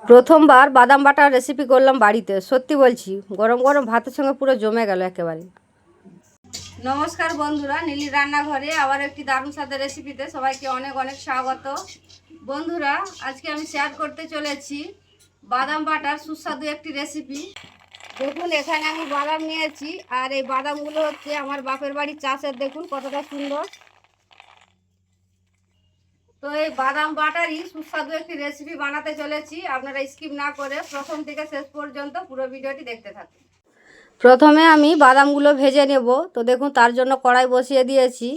প্রথমবার বাদাম butter recipe করলাম বাড়িতে, সত্যি বলছি গরম গরম ভাতের সঙ্গে পুরো জমে গেল একেবারে। নমস্কার বন্ধুরা, নীলির রান্নাঘরে আবার একটি দারুণ স্বাদের রেসিপিতে সবাইকে অনেক অনেক স্বাগত। বন্ধুরা, আজকে আমি শেয়ার করতে চলেছি বাদাম বাটার সুস্বাদু একটি রেসিপি। দেখুন, এখানে আমি বাদাম নিয়েছি, আর এই বাদামগুলো হচ্ছে আমার বাপের বাড়ির চাষের। দেখুন কতটা সুন্দর। তো এই বাদাম বাটারই সুস্বাদু একটি রেসিপি বানাতে চলেছি। আপনারা স্কিপ না করে প্রথম থেকে শেষ পর্যন্ত পুরো ভিডিওটি দেখতে থাকুন। প্রথমে আমি বাদামগুলো ভেজে নেব। তো দেখুন, তার জন্য কড়াই বসিয়ে দিয়েছি,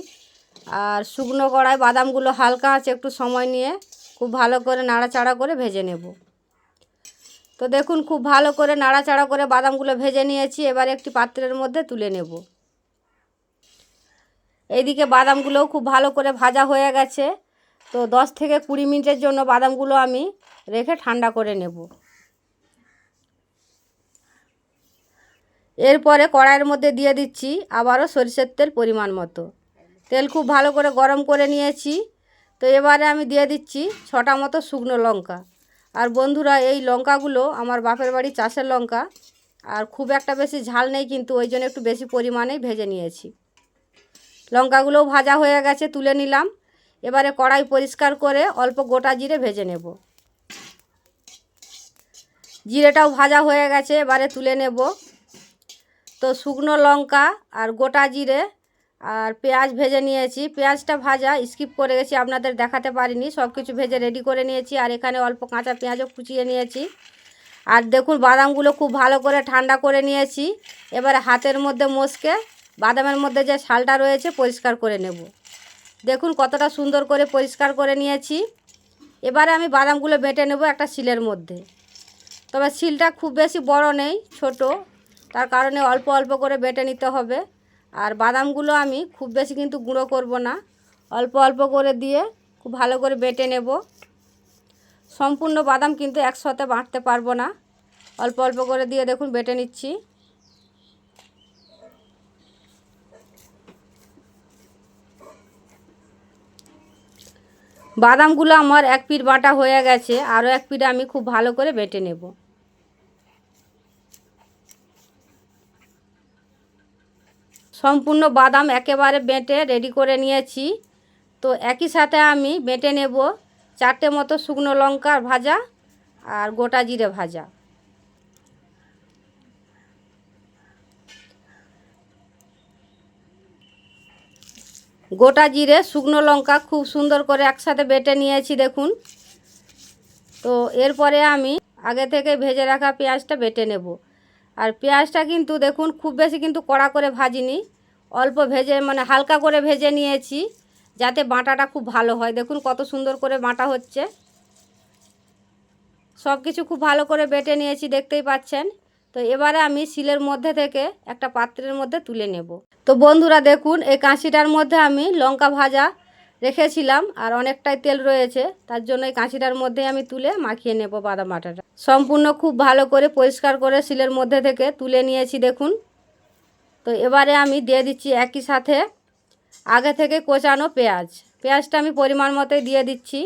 আর শুকনো কড়াই বাদামগুলো হালকা আছে একটু সময় নিয়ে খুব ভালো করে নাড়াচাড়া করে ভেজে নেব। তো দেখুন, খুব ভালো করে নাড়াচাড়া করে বাদামগুলো ভেজে নিয়েছি। এবার একটি পাত্রের মধ্যে তুলে নেব। এইদিকে বাদামগুলোও খুব ভালো করে ভাজা হয়ে গেছে। তো 10 থেকে 20 মিনিটের জন্য বাদামগুলো আমি রেখে ঠান্ডা করে নেব। এরপরে কড়াইয়ের মধ্যে দিয়ে দিচ্ছি আবারও সরিষার তেল পরিমাণ মতো। তেল খুব ভালো করে গরম করে নিয়েছি। তো এবারে আমি দিয়ে দিচ্ছি 6টা মতো শুকনো লঙ্কা। আর বন্ধুরা, এই লঙ্কাগুলো আমার বাপের বাড়ি চাষের লঙ্কা, আর খুব একটা বেশি ঝাল নেই, কিন্তু ওই জন্য একটু বেশি পরিমাণেই ভেজে নিয়েছি। লঙ্কাগুলোও ভাজা হয়ে গেছে, তুলে নিলাম। এবারে কড়াই পরিষ্কার করে অল্প গোটা জিরে ভেজে নেব। জিরেটাও ভাজা হয়ে গেছে, এবারে তুলে নেব। তো শুকনো লঙ্কা আর গোটা জিরে আর পেঁয়াজ ভেজে নিয়েছি। পেঁয়াজটা ভাজা স্কিপ করে গেছি, আপনাদের দেখাতে পারিনি। সব কিছু ভেজে রেডি করে নিয়েছি, আর এখানে অল্প কাঁচা পেঁয়াজও কুচিয়ে নিয়েছি। আর দেখুন, বাদামগুলো খুব ভালো করে ঠান্ডা করে নিয়েছি। এবারে হাতের মধ্যে মশকে বাদামের মধ্যে যে ছালটা রয়েছে পরিষ্কার করে নেব। দেখুন কতটা সুন্দর করে পরিষ্কার করে নিয়েছি। এবারে আমি বাদামগুলো বেটে নেব একটা শিলের মধ্যে। তবে শিলটা খুব বেশি বড় নেই, ছোট, তার কারণে অল্প অল্প করে বেটে নিতে হবে। আর বাদামগুলো আমি খুব বেশি কিন্তু গুঁড়ো করব না, অল্প অল্প করে দিয়ে খুব ভালো করে বেটে নেব। সম্পূর্ণ বাদাম কিন্তু একসাথে বাটতে পারবো না, অল্প অল্প করে দিয়ে দেখুন বেটে নিচ্ছি। বাদামগুলো আমার এক পিঠ বাটা হয়ে গেছে, আরও এক পিঠ আমি খুব ভালো করে বেটে নেব। সম্পূর্ণ বাদাম একেবারে বেটে রেডি করে নিয়েছি। তো একই সাথে আমি বেটে নেব 4টে মতো শুকনো লঙ্কা ভাজা আর গোটা জিরে ভাজা। গোটা জিরে শুকনো লঙ্কা খুব সুন্দর করে একসাথে বেটে নিয়েছি দেখুন। তো এরপরে আমি আগে থেকে ভেজে রাখা পেঁয়াজটা বেটে নেব। আর পেঁয়াজটা কিন্তু দেখুন খুব বেশি কিন্তু কড়া করে ভাজিনি, অল্প ভেজে মানে হালকা করে ভেজে নিয়েছি, যাতে বাটাটা খুব ভালো হয়। দেখুন কত সুন্দর করে বাটা হচ্ছে। সব কিছু খুব ভালো করে বেটে নিয়েছি, দেখতেই পাচ্ছেন। তো এবারে আমি শিলের মধ্যে থেকে একটা পাত্রের মধ্যে তুলে নেব। তো বন্ধুরা দেখুন, এই কাঁচিটার মধ্যে আমি লঙ্কা ভাজা রেখেছিলাম, আর অনেকটাই তেল রয়েছে, তার জন্য এই কাঁচিটার মধ্যে আমি তুলে মাখিয়ে নেব বাদাম বাটাটা। সম্পূর্ণ খুব ভালো করে পরিষ্কার করে শিলের মধ্যে থেকে তুলে নিয়েছি দেখুন। তো এবারে আমি দিয়ে দিচ্ছি একই সাথে আগে থেকে কোচানো পেঁয়াজটা আমি পরিমাণ মতোই দিয়ে দিচ্ছি।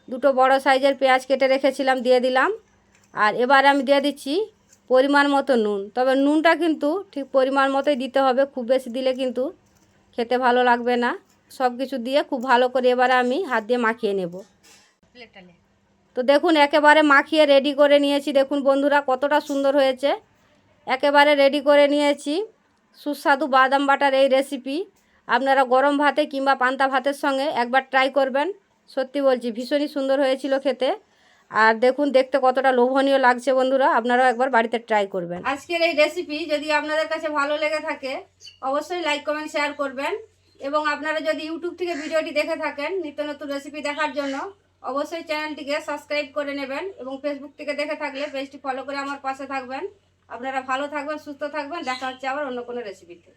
2টো বড় সাইজের পেঁয়াজ কেটে রেখেছিলাম, দিয়ে দিলাম। আর এবার আমি দিয়ে দিচ্ছি পরিমাণ মতো নুন। তবে নুনটা কিন্তু ঠিক পরিমাণ মতোই দিতে হবে, খুব বেশি দিলে কিন্তু খেতে ভালো লাগবে না। সব কিছু দিয়ে খুব ভালো করে এবারে আমি হাত দিয়ে মাখিয়ে নেব। তো দেখুন একেবারে মাখিয়ে রেডি করে নিয়েছি। দেখুন বন্ধুরা কতটা সুন্দর হয়েছে, একেবারে রেডি করে নিয়েছি সুস্বাদু বাদাম বাটার এই রেসিপি। আপনারা গরম ভাতে কিংবা পান্তা ভাতের সঙ্গে একবার ট্রাই করবেন। সত্যি বলছি ভীষণই সুন্দর হয়েছিল খেতে। আর দেখুন দেখতে কতটা লোভনীয় লাগছে। বন্ধুরা, আপনারাও একবার বাড়িতে ট্রাই করবেন। আজকের এই রেসিপি যদি আপনাদের কাছে ভালো লেগে থাকে অবশ্যই লাইক কমেন্ট শেয়ার করবেন। এবং আপনারা যদি ইউটিউব থেকে ভিডিওটি দেখে থাকেন নিত্য নতুন রেসিপি দেখার জন্য অবশ্যই চ্যানেলটিকে সাবস্ক্রাইব করে নেবেন। এবং ফেসবুক থেকে দেখে থাকলে পেজটি ফলো করে আমার পাশে থাকবেন। আপনারা ভালো থাকবেন, সুস্থ থাকবেন। দেখা হচ্ছে আবার অন্য কোনো রেসিপিতে।